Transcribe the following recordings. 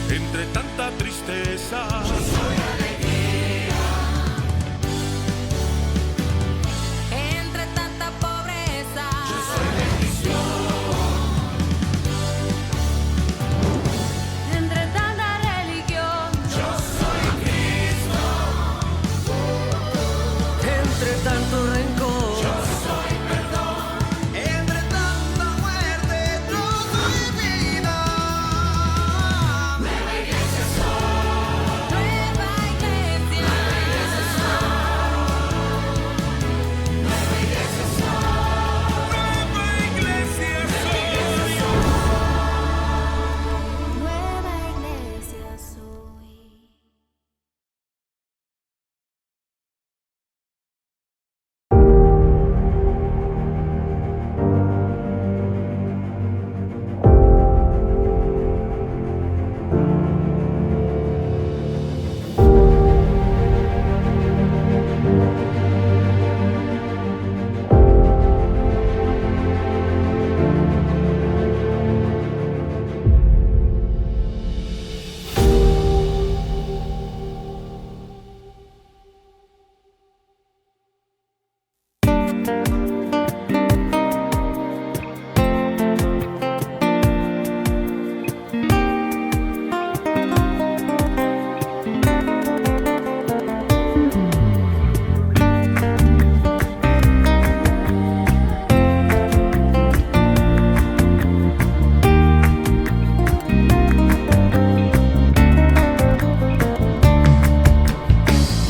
entre tanta tristeza. Yo soy alegría. Entre tanta pobreza. Yo soy bendición. Entre tanta religión. Yo soy Cristo. Entre tanto rencor. Yo soy perdón. Entre tanta muerte, yo soy vida. Nueva iglesia soy. Nueva iglesia. Nueva iglesia soy. Nueva iglesia soy. Nueva iglesia soy. Nueva iglesia soy.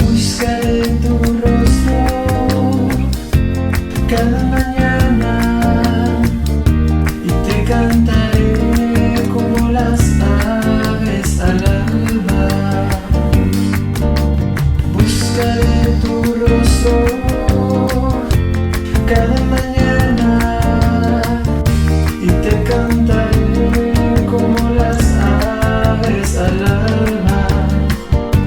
Buscaré tu rostro cada mañana y te cantaré como las aves al alba. Buscaré tu rostro cada mañana y te cantaré como las aves al alba.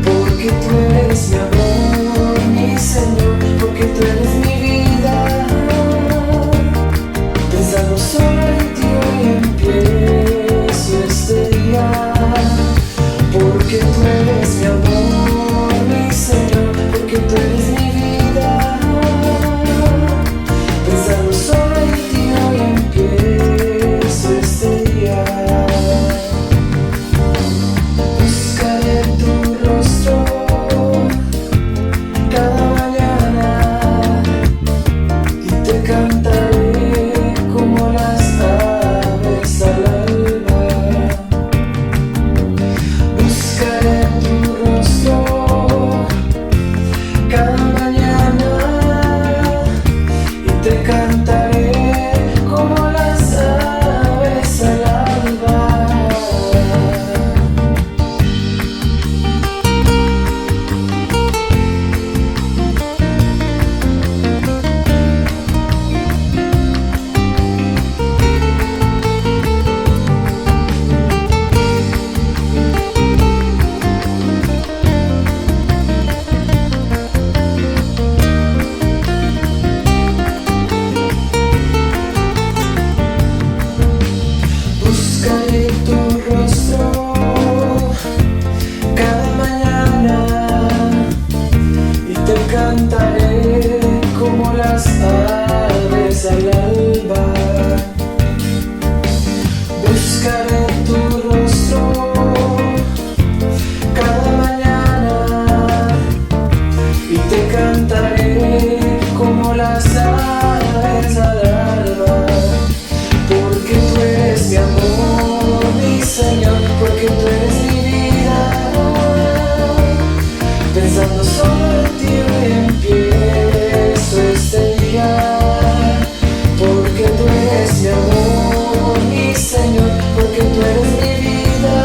Porque tú eres mi amor, mi Señor, porque tú eres mi vida. Pensando solo en ti hoy empiezo este día. Porque tú eres mi amor, mi Señor, porque tú eres mi vida. Pensando solo en ti hoy empiezo este día. Buscaré tu rostro cada mañana y te cantaré como las aves al alba. Buscaré tu rostro cada mañana y te cantaré como las aves al alba. Buscaré tu rostro cada mañana y te cantaré como las aves al alba. Buscaré tu rostro cada mañana y te cantaré como las aves al alba. Porque tú eres mi amor, mi Señor, porque tú eres mi vida. Pensando solo en ti hoy empiezo este día. Porque tú eres mi amor, mi Señor, porque tú eres mi vida.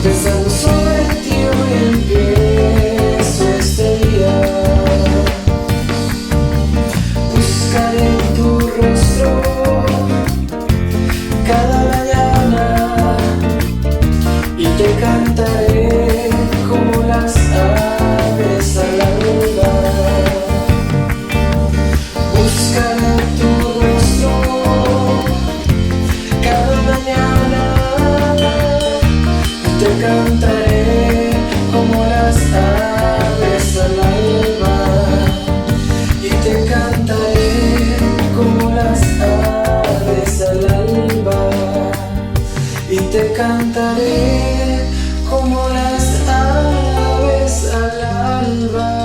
Pensando solo en ti hoy empiezo este día. Buscaré tu rostro cada mañana y te cantaré como las te cantaré como las aves al alba.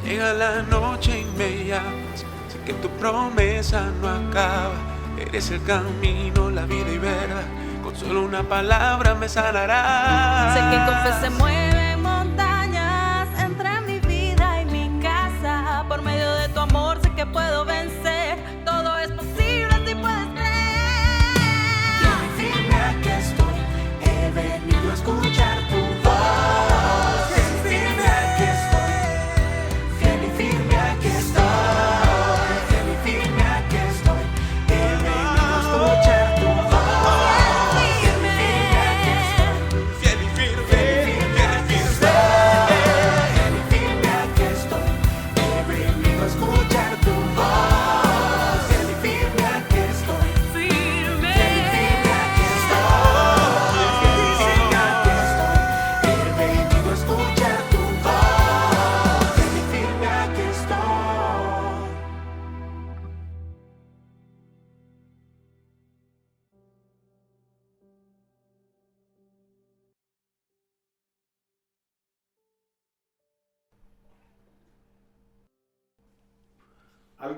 Llega la noche y me llamas, sé que tu promesa no acaba. Eres el camino, la vida y verdad, con solo una palabra me sanarás. Sé que con fe se mueven montañas entre mi vida y mi casa. Por medio de tu amor sé que puedo vencer. Todo es posible si puedes creer. Fiel y firme aquí estoy, he venido a escuchar tu voz. Fiel y firme aquí estoy, fiel y firme aquí estoy, fiel y firme aquí estoy, he venido a escuchar tu voz. Fiel y firme, fiel y firme. Fiel y firme aquí estoy, he venido a escuchar tu voz. Fiel y firme aquí estoy, Firme. fiel y firme aquí estoy, fiel y firme aquí estoy, he venido a escuchar tu voz. Fiel y firme aquí estoy.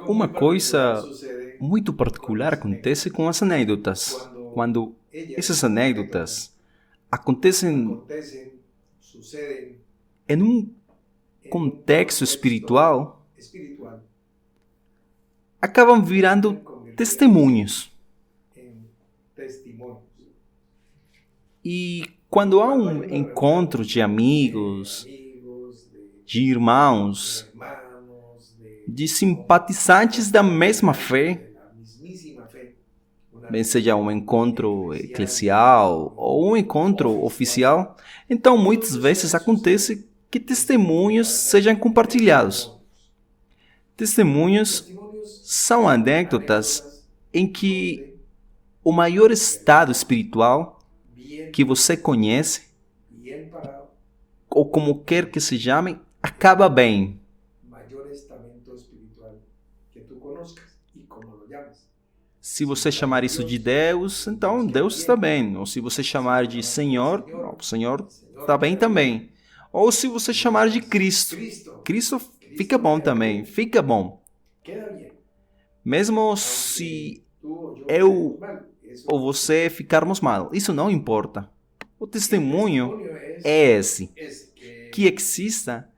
Uma coisa muito particular acontece com as anedotas. Quando essas anedotas acontecem em um contexto espiritual, acabam virando testemunhos. E quando há um encontro de amigos, de irmãos, de simpatizantes da mesma fé, bem seja um encontro eclesial ou um encontro oficial, então muitas vezes acontece que testemunhos sejam compartilhados. Testemunhos são anedotas em que o maior estado espiritual que você conhece, ou como quer que se chame, acaba bem. Se você chamar isso de Deus, então Deus está bem. Ou se você chamar de Senhor, o Senhor está bem também. Ou se você chamar de Cristo, Cristo fica bom também, fica bom. Mesmo se eu ou você ficarmos mal, isso não importa. O testemunho é esse, que exista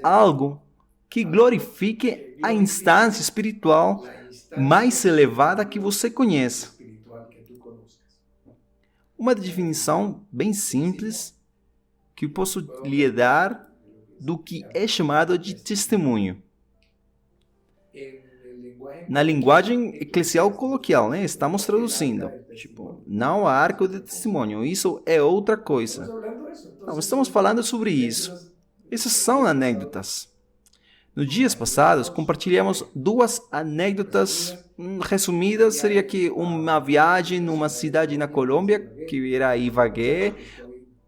algo que glorifique a instância espiritual mais elevada que você conheça. Uma definição bem simples que eu posso lhe dar do que é chamado de testemunho. Na linguagem eclesial coloquial, né? Estamos traduzindo. Não há arco de testemunho, isso é outra coisa. Não, estamos falando sobre isso. Essas são anedotas. Nos dias passados, compartilhamos duas anedotas resumidas. Seria que uma viagem numa cidade na Colômbia, que era Ibagué,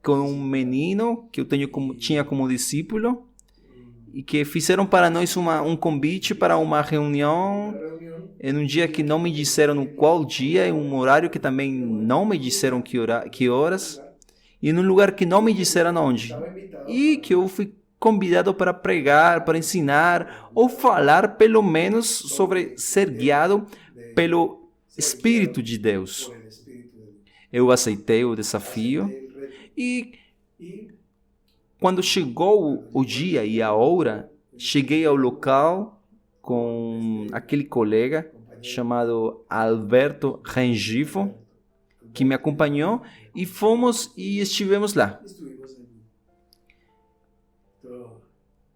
com um menino que eu tinha como discípulo, e que fizeram para nós um convite para uma reunião em um dia que não me disseram no qual dia, em um horário que também não me disseram que horas, e num lugar que não me disseram onde. E que eu fui convidado para pregar, para ensinar, ou falar pelo menos sobre ser guiado pelo Espírito de Deus. Eu aceitei o desafio e quando chegou o dia e a hora, cheguei ao local com aquele colega chamado Alberto Rengifo, que me acompanhou, e fomos e estivemos lá.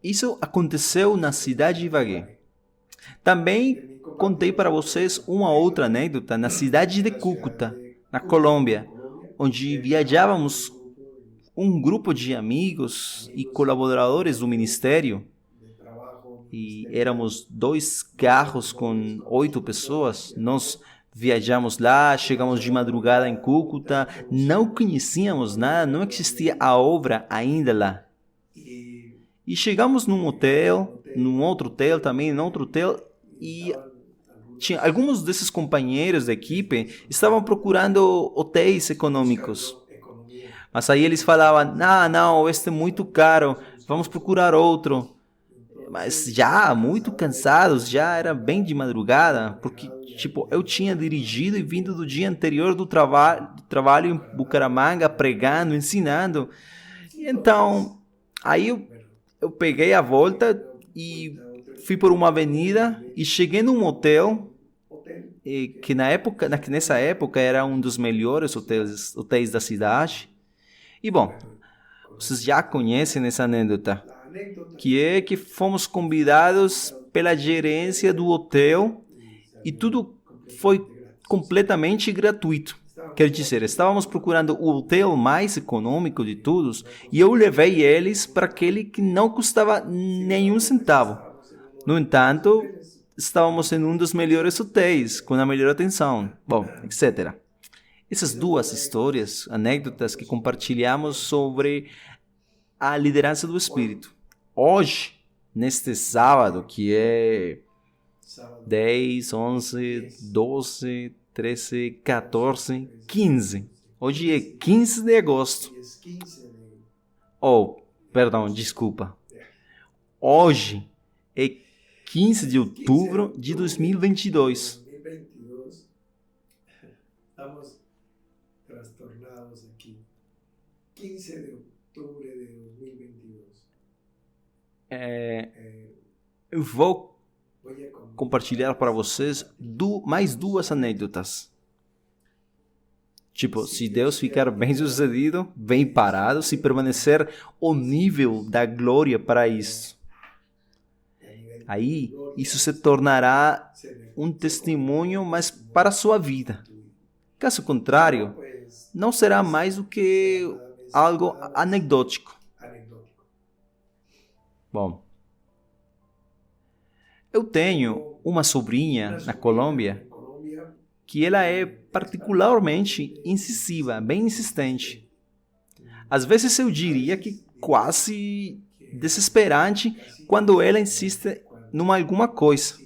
Isso aconteceu na cidade de Ibagué. Também contei para vocês uma outra anedota na cidade de Cúcuta, na Colômbia, onde viajávamos um grupo de amigos e colaboradores do ministério e éramos 2 carros com 8 pessoas. Nós viajamos lá, chegamos de madrugada em Cúcuta, não conhecíamos nada, não existia a obra ainda lá. E chegamos num hotel, num outro hotel também, num outro hotel, e alguns desses companheiros da equipe estavam procurando hotéis econômicos. Mas aí eles falavam, não, este é muito caro, vamos procurar outro. Mas já muito cansados, já era bem de madrugada, porque tipo, eu tinha dirigido e vindo do dia anterior do trabalho em Bucaramanga, pregando, ensinando. E então, aí eu peguei a volta e fui por uma avenida e cheguei num hotel que nessa época era um dos melhores hotéis da cidade. E bom, vocês já conhecem essa anedota, que é que fomos convidados pela gerência do hotel e tudo foi completamente gratuito. Quer dizer, estávamos procurando o hotel mais econômico de todos e eu levei eles para aquele que não custava nenhum centavo. No entanto, estávamos em um dos melhores hotéis, com a melhor atenção, bom, etc. Essas 2 histórias, anedotas que compartilhamos sobre a liderança do Espírito. Hoje, neste sábado, que é 10, 11, 12, 13, 14, 15. Hoje é 15 de agosto. Desculpa. Hoje é 15 de outubro de 2022. Estamos trastornados aqui. 15 de outubro de 2022. Eu vou compartilhar para vocês mais 2 anedotas. Tipo, se Deus ficar bem sucedido, bem parado, se permanecer ao nível da glória para isso. Aí, isso se tornará um testemunho, mas para a sua vida. Caso contrário, não será mais do que algo anedótico. Bom, eu tenho uma sobrinha na Colômbia que ela é particularmente incisiva, bem insistente. Às vezes eu diria que quase desesperante quando ela insiste numa alguma coisa.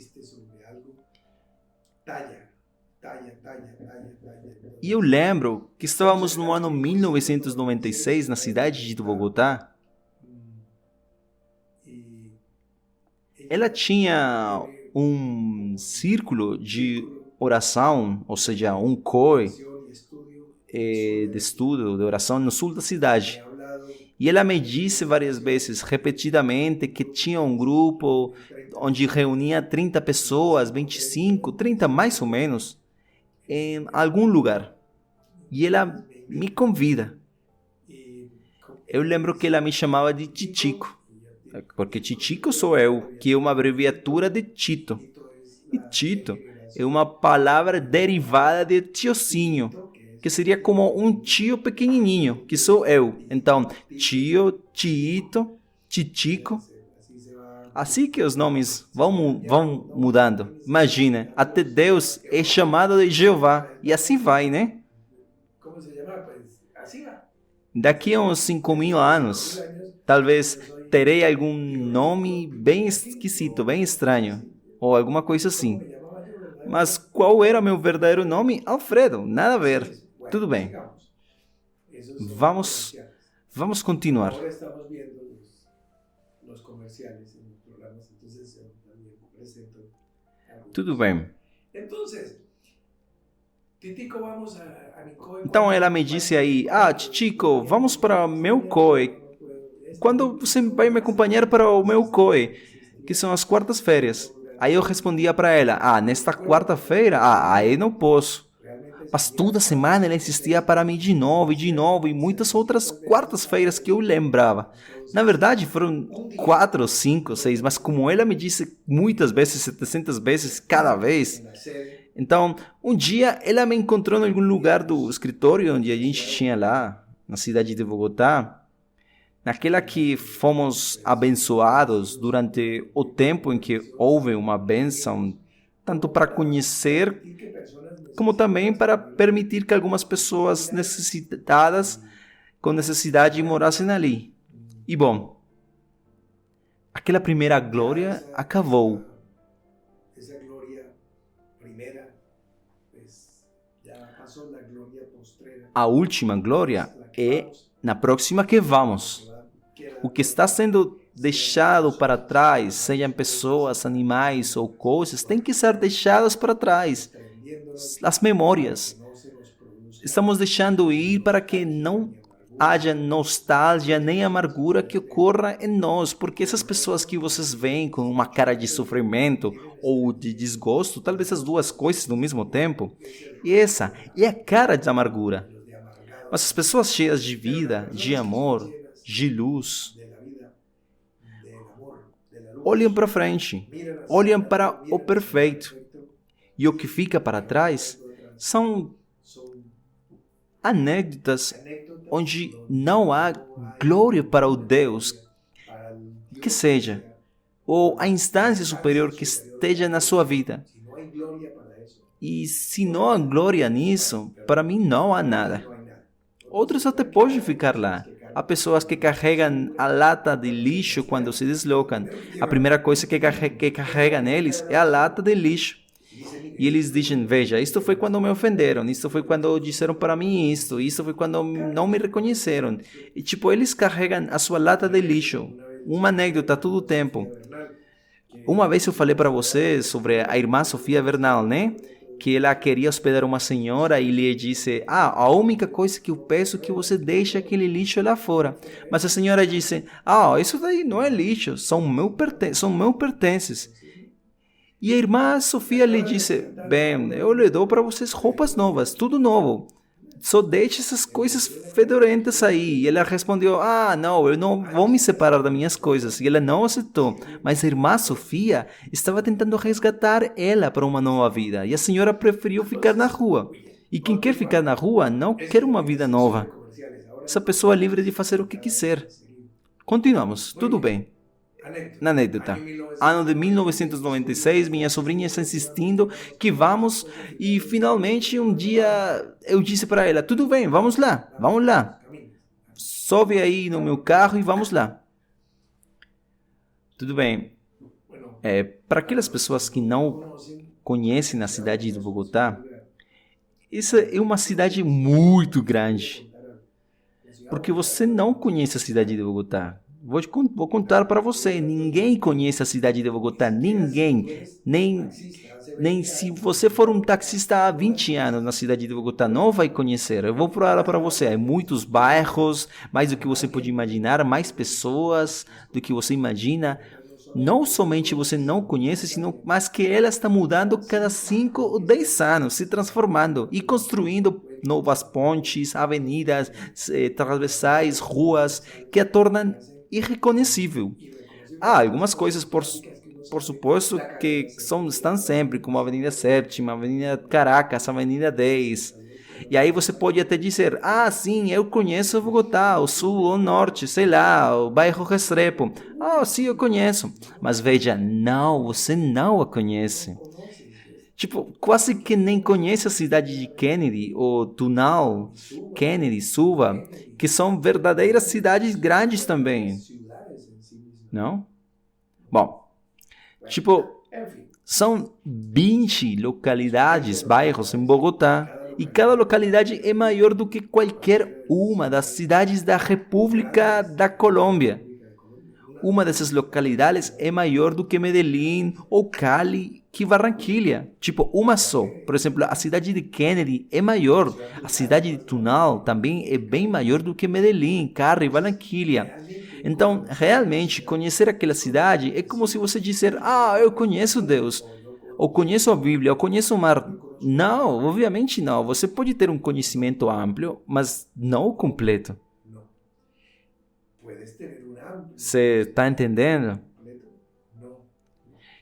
E eu lembro que estávamos no ano 1996 na cidade de Bogotá. Ela tinha um círculo de oração, ou seja, um COE de estudo de oração no sul da cidade. E ela me disse várias vezes, repetidamente, que tinha um grupo onde reunia 30 pessoas, 25, 30 mais ou menos, em algum lugar. E ela me convida. Eu lembro que ela me chamava de Titico, porque Titico sou eu, que é uma abreviatura de Tito. E Tito é uma palavra derivada de tiozinho, que seria como um tio pequenininho, que sou eu. Então, tio, Tito, Titico. Assim que os nomes vão mudando. Imagina, até Deus é chamado de Jeová. E assim vai, né? Daqui a uns 5.000 anos, talvez terei algum nome bem esquisito, bem estranho. Ou alguma coisa assim. Mas qual era meu verdadeiro nome? Alfredo, nada a ver. Tudo bem. Vamos continuar. Tudo bem. Então ela me disse aí, Titico, vamos para o meu COE. Quando você vai me acompanhar para o meu COE, que são as quartas-feiras? Aí eu respondia para ela, nesta quarta-feira? Aí não posso. Mas toda semana ela insistia para mim de novo, e muitas outras quartas-feiras que eu lembrava. Na verdade, foram 4, 5, 6, mas como ela me disse muitas vezes, 700 vezes cada vez. Então, um dia ela me encontrou em algum lugar do escritório onde a gente tinha lá, na cidade de Bogotá. naquela que fomos abençoados durante o tempo em que houve uma bênção, tanto para conhecer, como também para permitir que algumas pessoas necessitadas, com necessidade, morassem ali. E bom, aquela primeira glória acabou. Esa gloria primera, pues ya pasó la gloria postrera. A última glória é na próxima que vamos. O que está sendo deixado para trás, sejam pessoas, animais ou coisas, tem que ser deixadas para trás. As memórias. Estamos deixando ir para que não haja nostalgia nem amargura que ocorra em nós, porque essas pessoas que vocês veem com uma cara de sofrimento ou de desgosto, talvez as duas coisas no mesmo tempo, essa é a cara de amargura. Mas as pessoas cheias de vida, de amor, de luz, olham para frente, olham para o perfeito. E o que fica para trás são anedotas onde não há glória para o Deus que seja, ou a instância superior que esteja na sua vida. E se não há glória nisso, para mim não há nada. Outros até podem ficar lá. Há pessoas que carregam a lata de lixo quando se deslocam. A primeira coisa que carregam neles é a lata de lixo. E eles dizem, veja, isto foi quando me ofenderam, isto foi quando disseram para mim isto foi quando não me reconheceram. E tipo, eles carregam a sua lata de lixo. Uma anedota todo o tempo. Uma vez eu falei para vocês sobre a irmã Sofia Bernal, né? Que ela queria hospedar uma senhora e lhe disse, a única coisa que eu peço é que você deixe aquele lixo lá fora. Mas a senhora disse, isso daí não é lixo, são meus pertences. E a irmã Sofia lhe disse, bem, eu lhe dou para vocês roupas novas, tudo novo. Só deixe essas coisas fedorentas aí. E ela respondeu, não, eu não vou me separar das minhas coisas. E ela não aceitou. Mas a irmã Sofia estava tentando resgatar ela para uma nova vida. E a senhora preferiu ficar na rua. E quem quer ficar na rua não quer uma vida nova. Essa pessoa é livre de fazer o que quiser. Continuamos, tudo bem. Na anedota. Ano de 1996, minha sobrinha está insistindo que vamos e finalmente um dia eu disse para ela, tudo bem, vamos lá. Sobe aí no meu carro e vamos lá. Tudo bem. Para aquelas pessoas que não conhecem a cidade de Bogotá, essa é uma cidade muito grande. Porque você não conhece a cidade de Bogotá. Vou contar para você, ninguém conhece a cidade de Bogotá, ninguém, nem se você for um taxista há 20 anos na cidade de Bogotá, não vai conhecer. Eu vou falar para você, há muitos bairros, mais do que você pode imaginar, mais pessoas do que você imagina. Não somente você não conhece, mas que ela está mudando cada 5 ou 10 anos, se transformando e construindo novas pontes, avenidas, transversais, ruas, que a tornam irreconhecível. Há algumas coisas, por suposto, que estão sempre, como a Avenida 7ª, a Avenida Caracas, a Avenida 10. E aí você pode até dizer, sim, eu conheço Bogotá, o sul, o norte, sei lá, o bairro Restrepo. Sim, eu conheço. Mas veja, não, você não a conhece. Tipo, quase que nem conhece a cidade de Kennedy, ou Tunal, Kennedy, Suva, que são verdadeiras cidades grandes também. Não? Bom, tipo, são 20 localidades, bairros em Bogotá, e cada localidade é maior do que qualquer uma das cidades da República da Colômbia. Uma dessas localidades é maior do que Medellín ou Cali, que Barranquilla. Tipo, uma só. Por exemplo, a cidade de Kennedy é maior. A cidade de Tunal também é bem maior do que Medellín, Cali, Barranquilla. Então, realmente, conhecer aquela cidade é como se você disser, eu conheço Deus, ou conheço a Bíblia, ou conheço o mar. Não, obviamente não. Você pode ter um conhecimento amplo, mas não o completo. Você está entendendo?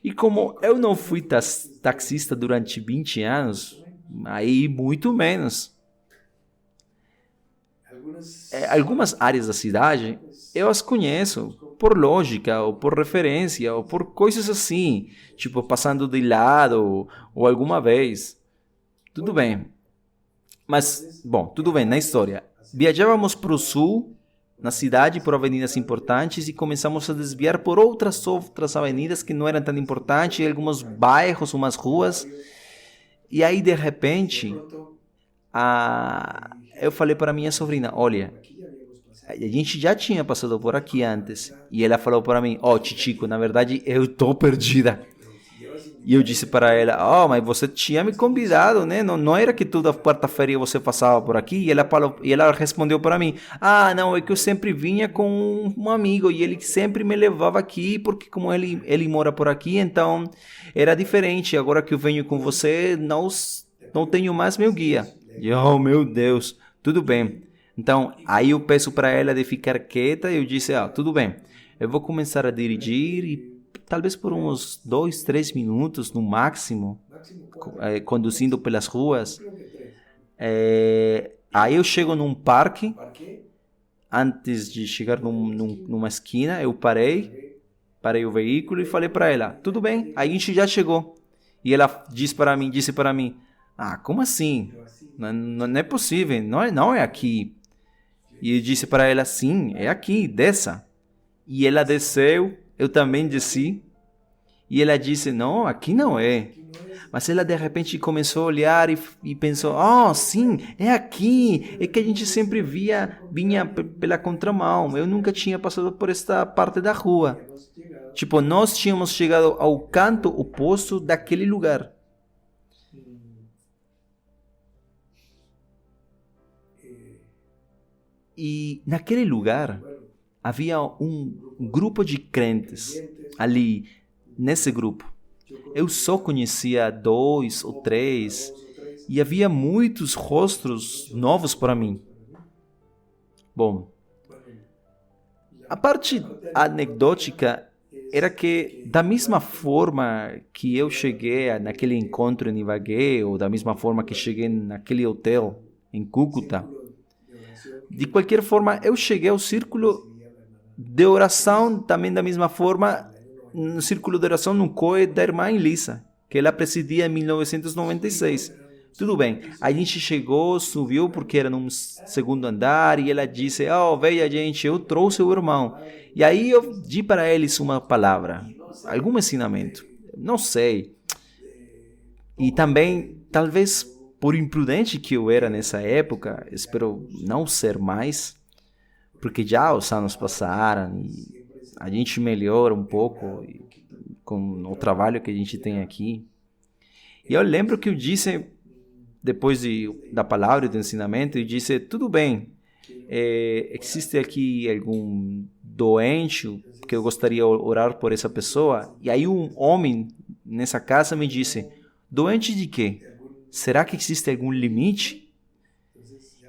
E como eu não fui taxista durante 20 anos, aí muito menos. algumas áreas da cidade eu as conheço por lógica, ou por referência, ou por coisas assim, tipo passando de lado, ou alguma vez. Tudo bem. Mas, bom, tudo bem, na história. Viajávamos para o sul, na cidade, por avenidas importantes, e começamos a desviar por outras avenidas que não eram tão importantes, e alguns bairros, umas ruas. E aí, de repente, eu falei para minha sobrinha, olha, a gente já tinha passado por aqui antes. E ela falou para mim, Chichico, na verdade eu tô perdida. E eu disse para ela, mas você tinha me convidado, né? Não era que toda quarta-feira você passava por aqui? E ela respondeu para mim, não, é que eu sempre vinha com um amigo e ele sempre me levava aqui, porque como ele mora por aqui, então era diferente. Agora que eu venho com você, não tenho mais meu guia. E meu Deus, tudo bem. Então, aí eu peço para ela de ficar quieta e eu disse, tudo bem, eu vou começar a dirigir e talvez por uns 2, 3 minutos no máximo, conduzindo pelas ruas. Aí eu chego num parque, antes de chegar numa esquina, eu parei o veículo e falei para ela, tudo bem, a gente já chegou. E ela disse para mim, como assim? Não é possível, não é aqui. E eu disse para ela, sim, é aqui, desça. E ela desceu, eu também desci. E ela disse, não, aqui não é. Mas ela de repente começou a olhar e pensou, sim, é aqui. É que a gente sempre vinha pela contramão. Eu nunca tinha passado por esta parte da rua. Tipo, nós tínhamos chegado ao canto oposto daquele lugar. E naquele lugar havia um grupo de crentes ali, nesse grupo. Eu só conhecia 2 ou 3 e havia muitos rostos novos para mim. Bom, a parte anedótica era que, da mesma forma que eu cheguei naquele encontro em Ibagué, ou da mesma forma que cheguei naquele hotel em Cúcuta, de qualquer forma, eu cheguei ao círculo de oração também da mesma forma, no círculo de oração no COE da irmã Elisa, que ela presidia em 1996. Tudo bem, a gente chegou, subiu porque era num segundo andar e ela disse, veja gente, eu trouxe o irmão. E aí eu disse para eles uma palavra, algum ensinamento, não sei. E também, talvez por imprudente que eu era nessa época, espero não ser mais, porque já os anos passaram e a gente melhora um pouco com o trabalho que a gente tem aqui. E eu lembro que eu disse, depois da palavra e do ensinamento, eu disse, tudo bem, existe aqui algum doente que eu gostaria de orar por essa pessoa? E aí um homem nessa casa me disse, doente de quê? Será que existe algum limite?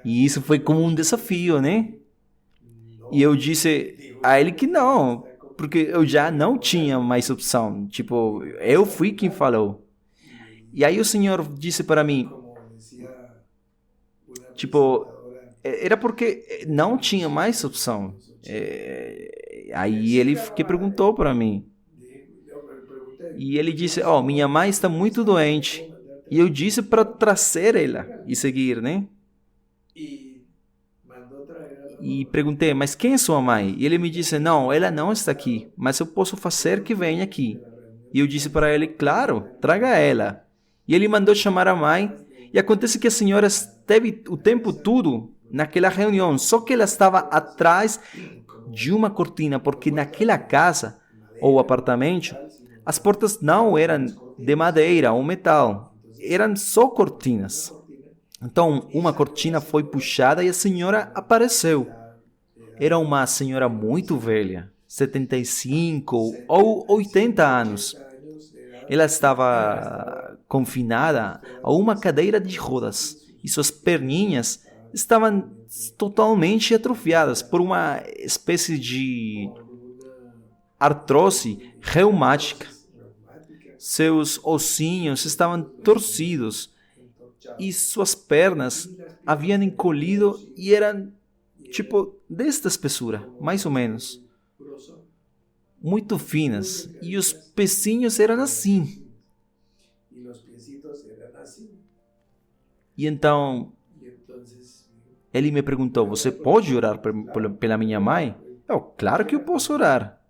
E isso foi como um desafio, né? E eu disse a ele que não, porque eu já não tinha mais opção. Tipo, eu fui quem falou. E aí o Senhor disse para mim, tipo, era porque não tinha mais opção. Aí ele que perguntou para mim. E ele disse, minha mãe está muito doente. E eu disse para trazer ela e seguir, né? E perguntei, mas quem é sua mãe? E ele me disse, não, ela não está aqui, mas eu posso fazer que venha aqui. E eu disse para ele, claro, traga ela. E ele mandou chamar a mãe. E acontece que a senhora esteve o tempo todo naquela reunião, só que ela estava atrás de uma cortina, porque naquela casa ou apartamento, as portas não eram de madeira ou metal. Eram só cortinas. Então, uma cortina foi puxada e a senhora apareceu. Era uma senhora muito velha, 75 ou 80 anos. Ela estava confinada a uma cadeira de rodas e suas perninhas estavam totalmente atrofiadas por uma espécie de artrose reumática. Seus ossinhos estavam torcidos e suas pernas haviam encolhido e eram tipo, desta espessura, mais ou menos. Muito finas. E os pezinhos eram assim. E então, ele me perguntou, você pode orar pela minha mãe? Eu, claro que eu posso orar.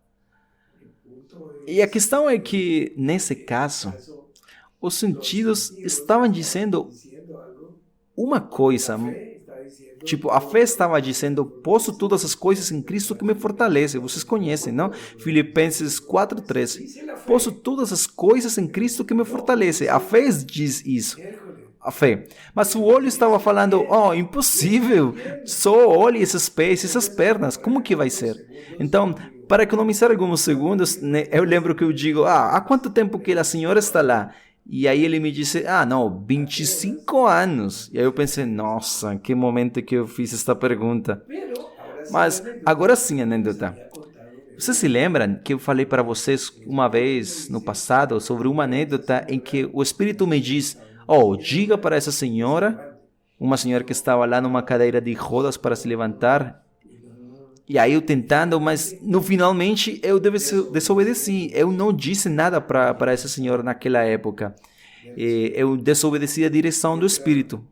E a questão é que, nesse caso, os sentidos estavam dizendo uma coisa. Tipo, a fé estava dizendo, posso todas as coisas em Cristo que me fortalece. Vocês conhecem, não? Filipenses 4:13. Posso todas as coisas em Cristo que me fortalece. A fé diz isso. A fé. Mas o olho estava falando, impossível. Só olhe esses pés, essas pernas. Como que vai ser? Então, para economizar alguns segundos, né, eu lembro que eu digo, há quanto tempo que a senhora está lá? E aí ele me disse, não, 25 anos. E aí eu pensei, nossa, que momento que eu fiz esta pergunta. Mas agora sim, anedota. Vocês se lembram que eu falei para vocês uma vez no passado sobre uma anedota em que o Espírito me diz, diga para essa senhora, uma senhora que estava lá numa cadeira de rodas para se levantar. E aí eu tentando, mas no finalmente eu desobedeci. Eu não disse nada para essa senhora naquela época. Eu desobedeci a direção do Espírito.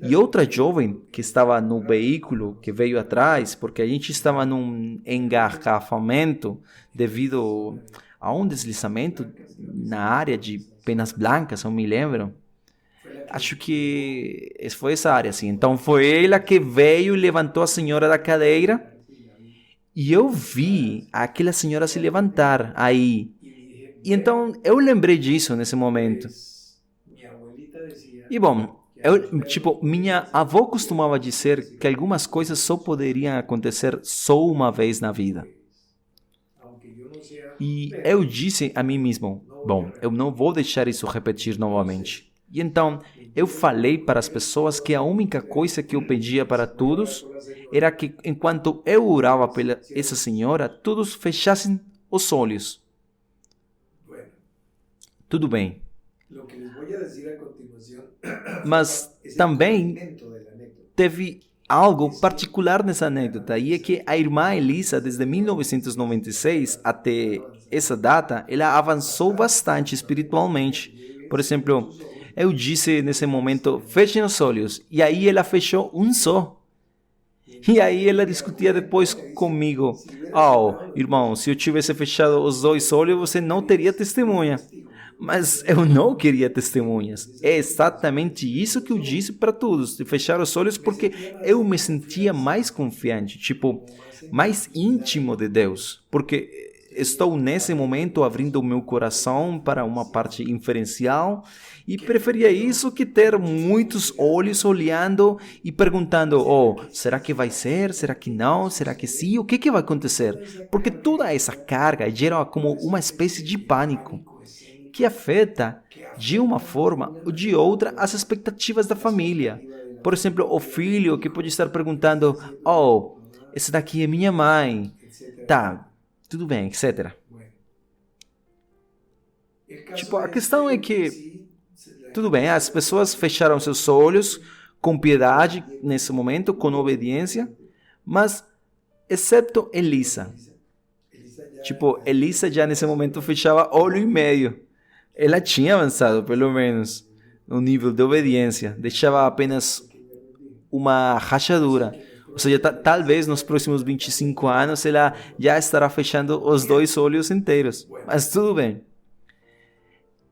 E outra jovem que estava no veículo, que veio atrás, porque a gente estava num engarrafamento devido a um deslizamento na área de Penas Blancas, eu me lembro. Acho que foi essa área, assim. Então foi ela que veio e levantou a senhora da cadeira. E eu vi aquela senhora se levantar aí. E então eu lembrei disso nesse momento. E bom, minha avó costumava dizer que algumas coisas só poderiam acontecer só uma vez na vida. E eu disse a mim mesmo, bom, eu não vou deixar isso repetir novamente. E então eu falei para as pessoas que a única coisa que eu pedia para todos era que, enquanto eu orava pela essa senhora, todos fechassem os olhos. Tudo bem. Mas também teve algo particular nessa anedota, e é que a irmã Elisa, desde 1996 até essa data, ela avançou bastante espiritualmente. Por exemplo, eu disse nesse momento, fechem os olhos, e aí ela fechou um só. E aí ela discutia depois comigo, irmão, se eu tivesse fechado os dois olhos, você não teria testemunha. Mas eu não queria testemunhas. É exatamente isso que eu disse para todos, de fechar os olhos, porque eu me sentia mais confiante, mais íntimo de Deus, porque estou nesse momento abrindo o meu coração para uma parte inferencial e preferia isso que ter muitos olhos olhando e perguntando, será que vai ser? Será que não? Será que sim? O que vai acontecer? Porque toda essa carga gera como uma espécie de pânico que afeta de uma forma ou de outra as expectativas da família. Por exemplo, o filho que pode estar perguntando, essa daqui é minha mãe. Tá, tudo bem, etc. A questão é que, tudo bem, as pessoas fecharam seus olhos com piedade nesse momento, com obediência, mas exceto Elisa. Elisa já nesse momento fechava olho e meio. Ela tinha avançado, pelo menos, no nível de obediência. Deixava apenas uma rachadura. Ou seja, talvez nos próximos 25 anos ela já estará fechando os dois olhos inteiros. Mas tudo bem.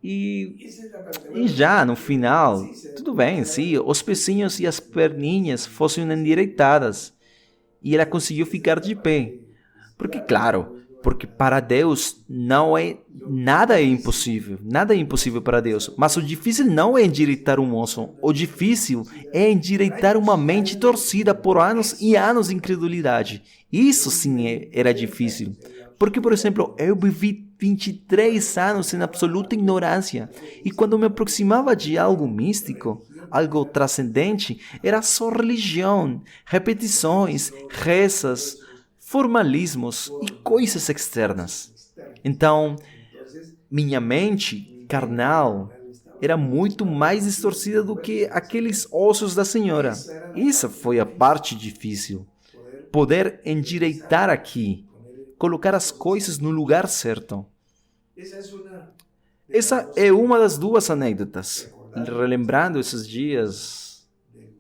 E já no final, tudo bem, sim, os pezinhos e as perninhas fossem endireitadas. E ela conseguiu ficar de pé. Porque para Deus nada é impossível para Deus. Mas o difícil não é endireitar um osso, o difícil é endireitar uma mente torcida por anos e anos de incredulidade. Isso sim era difícil. Porque, por exemplo, eu vivi 23 anos em absoluta ignorância, e quando me aproximava de algo místico, algo transcendente, era só religião, repetições, rezas, formalismos e coisas externas. Então, minha mente carnal era muito mais distorcida do que aqueles ossos da senhora. Essa foi a parte difícil. poder endireitar aqui, colocar as coisas no lugar certo. Essa é uma das duas anedotas, relembrando esses dias,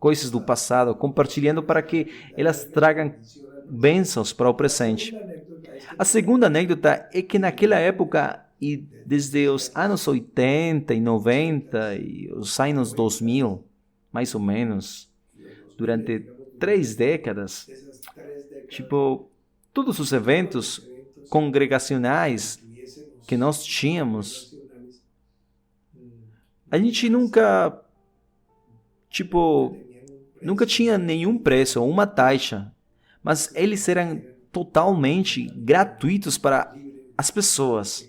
coisas do passado, compartilhando para que elas tragam bênçãos para o presente. A segunda anedota é que naquela época, e desde os anos 80 e 90 e os anos 2000, mais ou menos, durante 3 décadas, tipo, todos os eventos congregacionais que nós tínhamos, a gente nunca tinha nenhum preço ou uma taxa, mas eles eram totalmente gratuitos para as pessoas.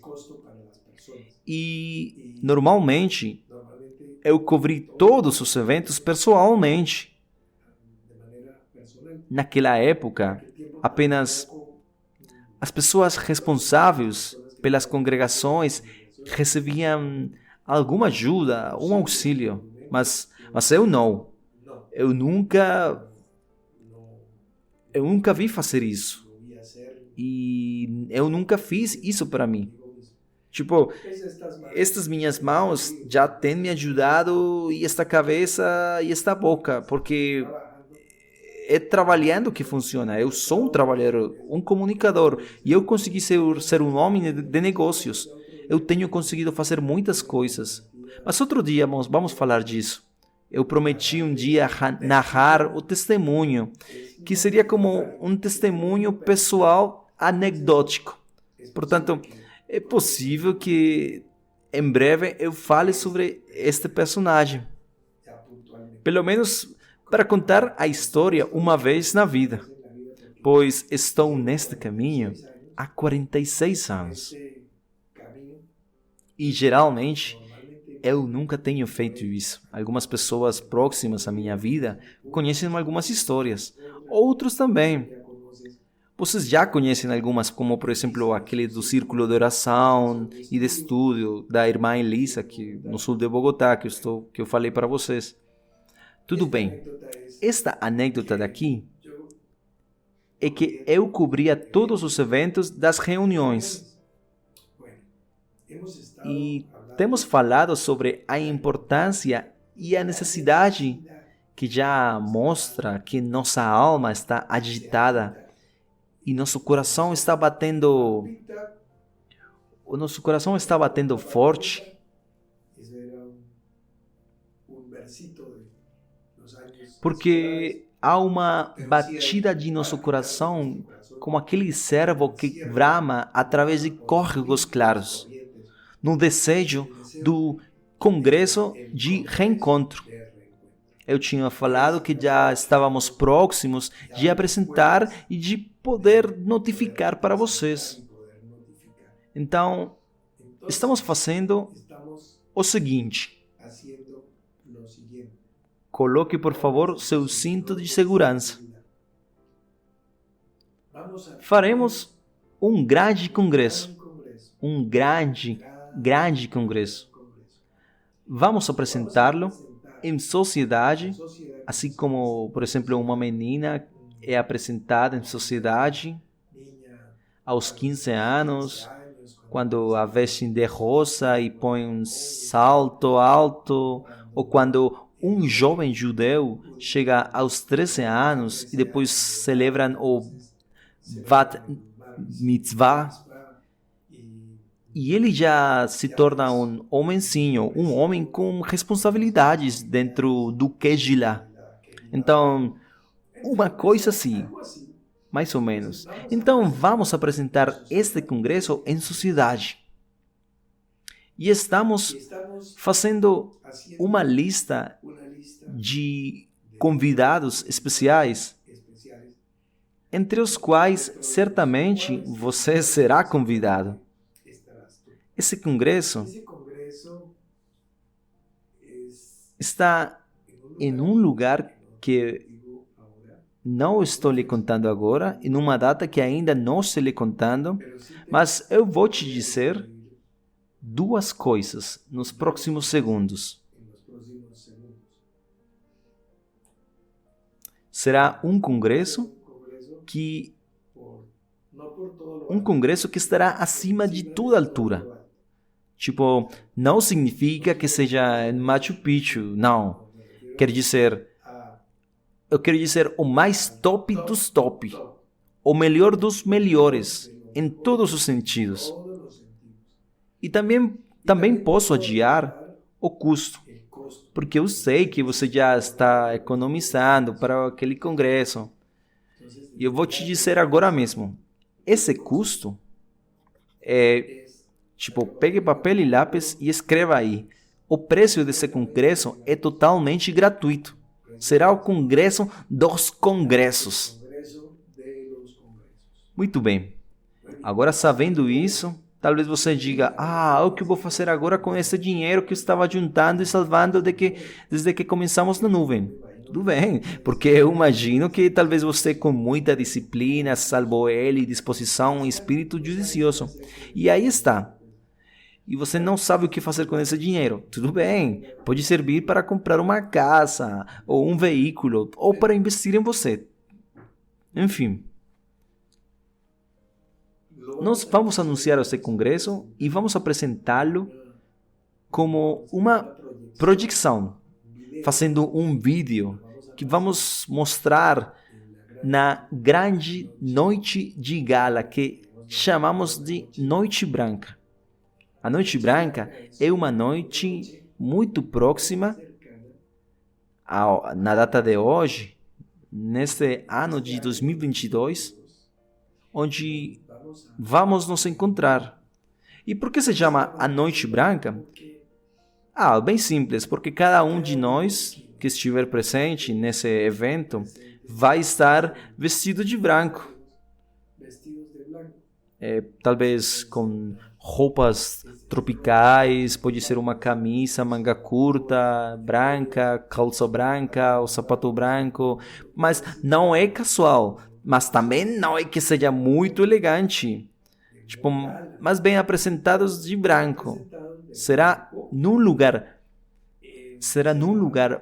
E, normalmente, eu cobri todos os eventos pessoalmente. Naquela época, apenas as pessoas responsáveis pelas congregações recebiam alguma ajuda, um auxílio, mas eu não. Eu nunca vi fazer isso. E eu nunca fiz isso para mim. Tipo, estas minhas mãos já têm me ajudado, e esta cabeça e esta boca, porque é trabalhando que funciona. Eu sou um trabalhador, um comunicador, e eu consegui ser um homem de negócios. Eu tenho conseguido fazer muitas coisas. Mas outro dia vamos falar disso. Eu prometi um dia narrar o testemunho, que seria como um testemunho pessoal anedótico. Portanto, é possível que em breve eu fale sobre este personagem. Pelo menos para contar a história uma vez na vida, pois estou neste caminho há 46 anos. E geralmente eu nunca tenho feito isso. Algumas pessoas próximas à minha vida conhecem algumas histórias, outros também. Vocês já conhecem algumas, como por exemplo aquele do círculo de oração e de estudo da irmã Elisa, que no sul de Bogotá, que eu falei para vocês. Tudo bem. Esta anedota daqui é que eu cobria todos os eventos das reuniões. E temos falado sobre a importância e a necessidade, que já mostra que nossa alma está agitada e nosso coração está batendo. O nosso coração está batendo forte. Porque há uma batida de nosso coração como aquele servo que brama através de córregos claros, no desejo do congresso de reencontro. Eu tinha falado que já estávamos próximos de apresentar e de poder notificar para vocês. Então, estamos fazendo o seguinte. Coloque, por favor, seu cinto de segurança. Faremos um grande congresso. Um grande congresso. Vamos apresentá-lo em sociedade, assim como, por exemplo, uma menina é apresentada em sociedade aos 15 anos, quando a vestem de rosa e põe um salto alto, ou quando um jovem judeu chega aos 13 anos e depois celebram o Bat Mitzvah, e ele já se torna um homenzinho, um homem com responsabilidades dentro do Kegilá. Então, uma coisa assim, mais ou menos. Então, vamos apresentar este congresso em sociedade. E estamos fazendo uma lista de convidados especiais, entre os quais certamente você será convidado. Esse congresso está em um lugar que não estou lhe contando agora, em uma data que ainda não estou lhe contando, mas eu vou te dizer duas coisas nos próximos segundos. Será um congresso que um congresso que estará acima de toda altura. Tipo, não significa que seja Machu Picchu, não. Eu quero dizer o mais top dos top, o melhor dos melhores, em todos os sentidos. E também posso adiar o custo, porque eu sei que você já está economizando para aquele congresso. E eu vou te dizer agora mesmo, esse custo é, tipo, pegue papel e lápis e escreva aí. O preço desse congresso é totalmente gratuito. Será o congresso dos congressos. Muito bem. Agora, sabendo isso, talvez você diga, o que eu vou fazer agora com esse dinheiro que eu estava juntando e salvando desde que começamos na nuvem? Tudo bem, porque eu imagino que talvez você com muita disciplina salvou ele, disposição e espírito judicioso. E aí está. E você não sabe o que fazer com esse dinheiro. Tudo bem, pode servir para comprar uma casa, ou um veículo, ou para investir em você. Enfim. Nós vamos anunciar esse congresso e vamos apresentá-lo como uma projeção, fazendo um vídeo que vamos mostrar na grande noite de gala que chamamos de Noite Branca. A Noite Branca é uma noite muito próxima na data de hoje, neste ano de 2022, onde vamos nos encontrar. E por que se chama a Noite Branca? Bem simples, porque cada um de nós que estiver presente nesse evento vai estar vestido de branco. Talvez com roupas tropicais, pode ser uma camisa, manga curta, branca, calça branca, ou sapato branco, mas não é casual, mas também não é que seja muito elegante, tipo, mas bem apresentados de branco. Será num lugar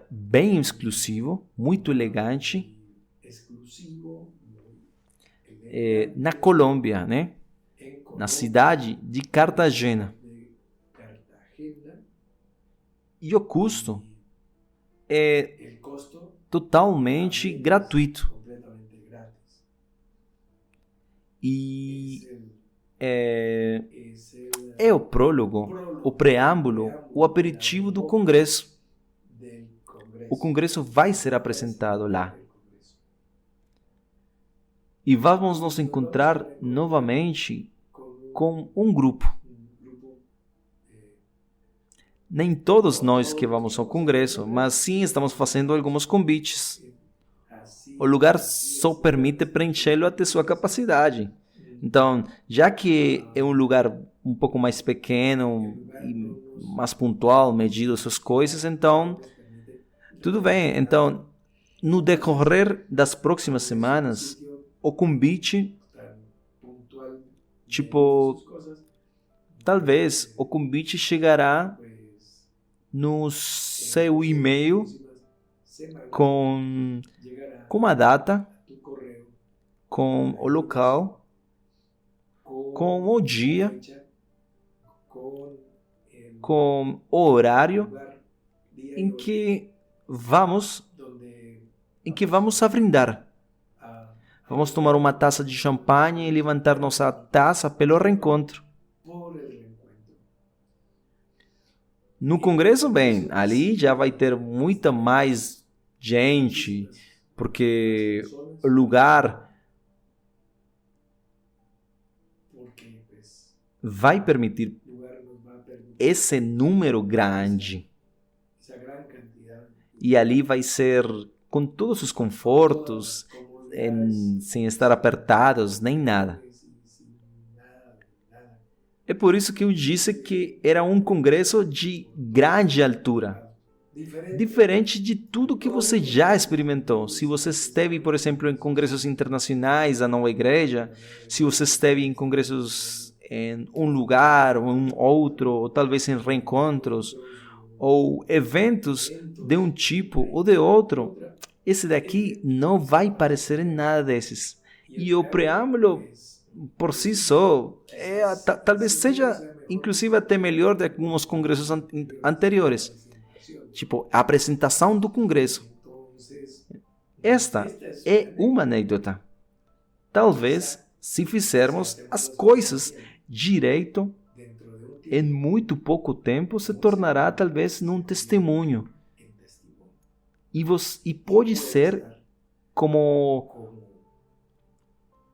bem exclusivo, muito elegante, na Colômbia, né? Na cidade de Cartagena. E o custo é totalmente gratuito. E é o prólogo, o preâmbulo, o aperitivo do congresso. O congresso vai ser apresentado lá. E vamos nos encontrar novamente com um grupo. Nem todos nós que vamos ao congresso, mas sim estamos fazendo alguns convites. O lugar só permite preenchê-lo até sua capacidade. Então, já que é um lugar um pouco mais pequeno e mais pontual, medido suas coisas, então, tudo bem. Então, no decorrer das próximas semanas, o convite, talvez o convite chegará no seu e-mail com a data, com o local, com o dia, com o horário em que vamos a brindar. Vamos tomar uma taça de champanhe e levantar nossa taça pelo reencontro. No congresso, bem, ali já vai ter muita mais gente, porque o lugar vai permitir esse número grande. E ali vai ser com todos os confortos, sem estar apertados, nem nada. É por isso que eu disse que era um congresso de grande altura. Diferente de tudo que você já experimentou. Se você esteve, por exemplo, em congressos internacionais da Nova Igreja, se você esteve em congressos em um lugar ou em outro, ou talvez em reencontros, ou eventos de um tipo ou de outro, esse daqui não vai parecer em nada desses. E o preâmbulo, por si só, talvez seja, inclusive, até melhor do que alguns congressos anteriores. Tipo, a apresentação do congresso. Esta é uma anedota. Talvez, se fizermos as coisas direito, em muito pouco tempo se tornará talvez num testemunho. E pode ser como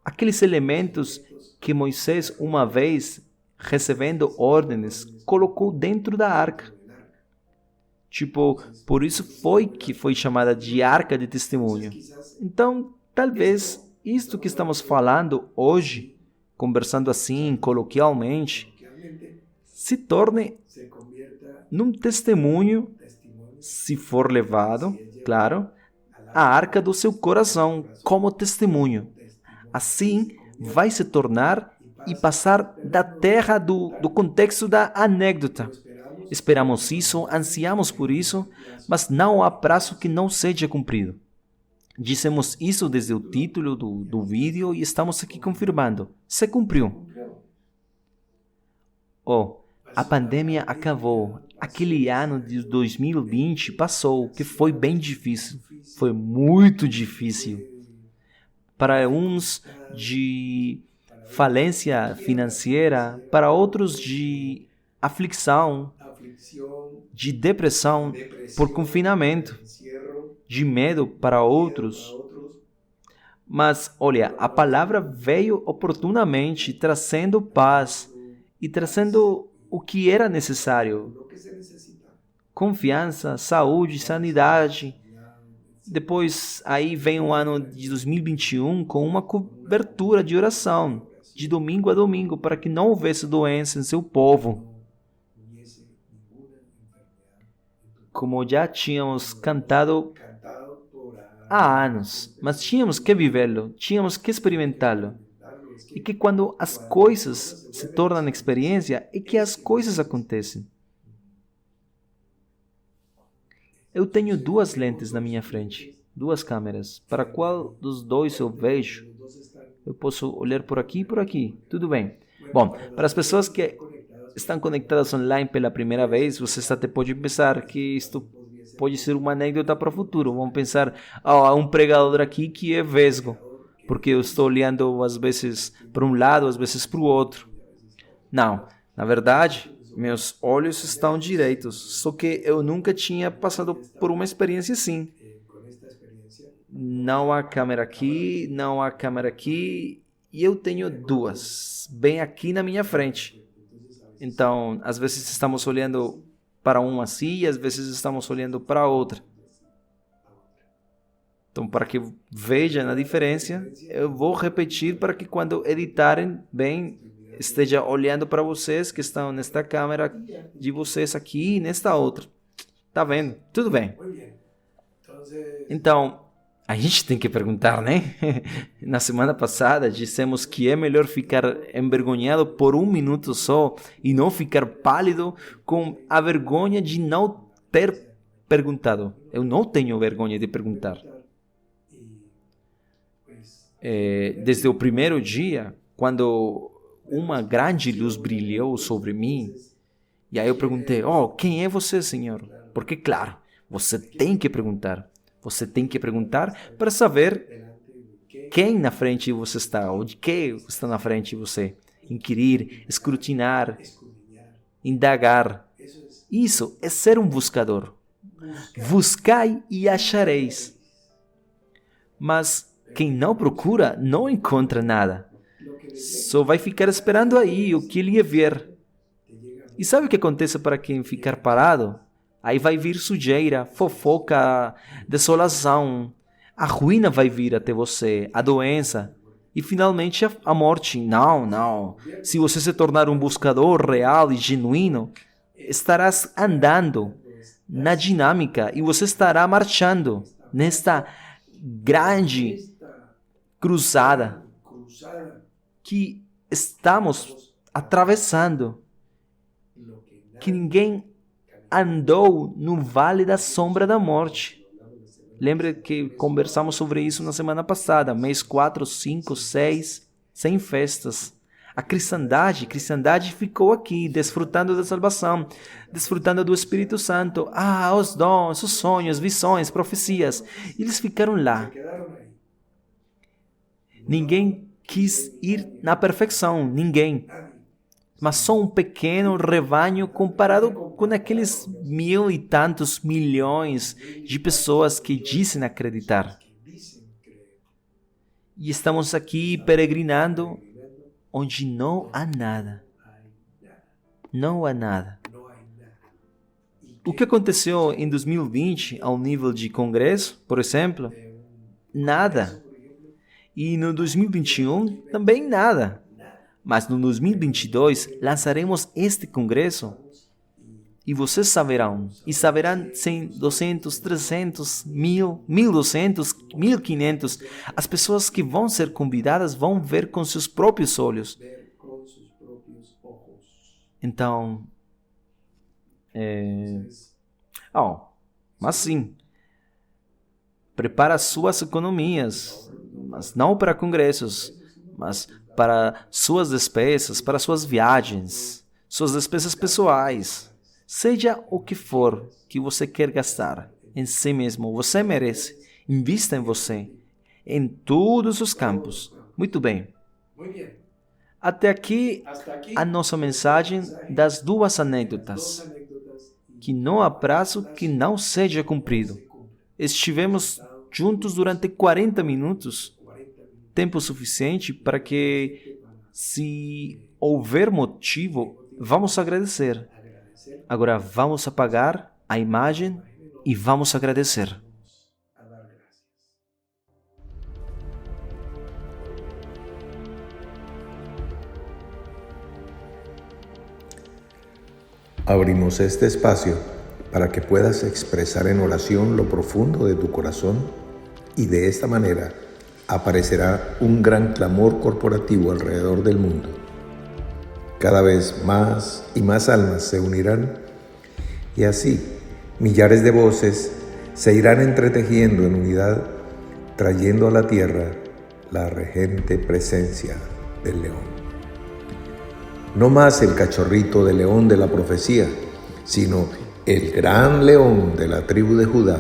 aqueles elementos que Moisés, uma vez, recebendo ordens, colocou dentro da arca. Tipo, por isso que foi chamada de arca de testemunho. Então, talvez isto que estamos falando hoje, conversando assim, coloquialmente, se torne num testemunho, se for levado, claro, a arca do seu coração como testemunho. Assim, vai se tornar e passar da terra do contexto da anedota. Esperamos isso, ansiamos por isso, mas não há prazo que não seja cumprido. Dissemos isso desde o título do vídeo e estamos aqui confirmando. Se cumpriu. A pandemia acabou. Aquele ano de 2020 passou, que foi bem difícil. Foi muito difícil. Para uns de falência financeira, para outros de aflição, de depressão por confinamento, de medo para outros. Mas, olha, a palavra veio oportunamente, trazendo paz e trazendo o que era necessário. Confiança, saúde, sanidade. Depois, aí vem o ano de 2021 com uma cobertura de oração, de domingo a domingo, para que não houvesse doença em seu povo. Como já tínhamos cantado há anos, mas tínhamos que vivê-lo, tínhamos que experimentá-lo. E que quando as coisas se tornam experiência, é que as coisas acontecem. Eu tenho duas lentes na minha frente, duas câmeras. Para qual dos dois eu vejo? Eu posso olhar por aqui e por aqui. Tudo bem. Bom, para as pessoas que estão conectadas online pela primeira vez, vocês até podem pensar que isto pode ser uma anedota para o futuro. Vão pensar, há um pregador aqui que é vesgo, porque eu estou olhando às vezes para um lado, às vezes para o outro. Não, na verdade, meus olhos estão direitos, só que eu nunca tinha passado por uma experiência assim. Não há câmera aqui, não há câmera aqui, e eu tenho duas, bem aqui na minha frente. Então, às vezes estamos olhando para uma assim, e às vezes estamos olhando para outra. Então, para que vejam a diferença, eu vou repetir para que quando editarem bem, esteja olhando para vocês que estão nesta câmera de vocês aqui e nesta outra. Tá vendo? Tudo bem. Então, a gente tem que perguntar, né? Na semana passada, dissemos que é melhor ficar envergonhado por um minuto só e não ficar pálido com a vergonha de não ter perguntado. Eu não tenho vergonha de perguntar. Desde o primeiro dia, quando uma grande luz brilhou sobre mim, e aí eu perguntei, quem é você, Senhor? Porque, claro, você tem que perguntar. Você tem que perguntar para saber quem na frente de você está, ou de que está na frente de você. Inquirir, escrutinar, indagar. Isso é ser um buscador. Buscai e achareis. Mas quem não procura, não encontra nada. Só vai ficar esperando aí o que lhe vier. E sabe o que acontece para quem ficar parado? Aí vai vir sujeira, fofoca, desolação. A ruína vai vir até você, a doença. E finalmente a morte. Não. Se você se tornar um buscador real e genuíno, estarás andando na dinâmica e você estará marchando nesta grande cruzada que estamos atravessando, que ninguém andou no vale da sombra da morte. Lembra que conversamos sobre isso na semana passada, mês 4, 5, 6, sem festas. A cristandade ficou aqui, desfrutando da salvação, desfrutando do Espírito Santo. Os dons, os sonhos, visões, profecias, eles ficaram lá. Ninguém quis ir na perfeição, ninguém. Mas só um pequeno rebanho comparado com aqueles 1.000 e tantos milhões de pessoas que dizem acreditar. E estamos aqui peregrinando onde não há nada. Não há nada. O que aconteceu em 2020 ao nível de congresso, por exemplo? Nada. E no 2021 também nada. Mas no 2022 lançaremos este congresso e vocês saberão. E saberão 100, 200, 300, 1.000, 1.200, 1.500. As pessoas que vão ser convidadas vão ver com seus próprios olhos. Então, mas sim, prepara suas economias, mas não para congressos, mas para suas despesas, para suas viagens, suas despesas pessoais. Seja o que for que você quer gastar em si mesmo, você merece. Invista em você, em todos os campos. Muito bem. Até aqui a nossa mensagem das duas anedotas. Que não há prazo que não seja cumprido. Estivemos juntos durante 40 minutos. Tempo suficiente para que, se houver motivo, vamos agradecer. Agora vamos apagar a imagem e vamos agradecer. Abrimos este espacio para que puedas expresar en oración lo profundo de tu corazón y de esta manera aparecerá un gran clamor corporativo alrededor del mundo. Cada vez más y más almas se unirán y así millares de voces se irán entretejiendo en unidad, trayendo a la tierra la regente presencia del león. No más el cachorrito de león de la profecía, sino el gran león de la tribu de Judá,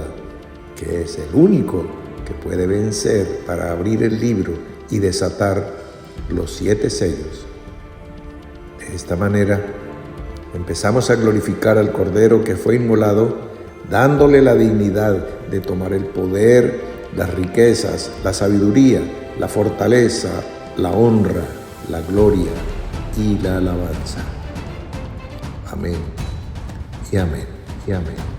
que es el único que puede vencer para abrir el libro y desatar los 7 sellos. De esta manera, empezamos a glorificar al Cordero que fue inmolado, dándole la dignidad de tomar el poder, las riquezas, la sabiduría, la fortaleza, la honra, la gloria y la alabanza. Amén, y amén, y amén.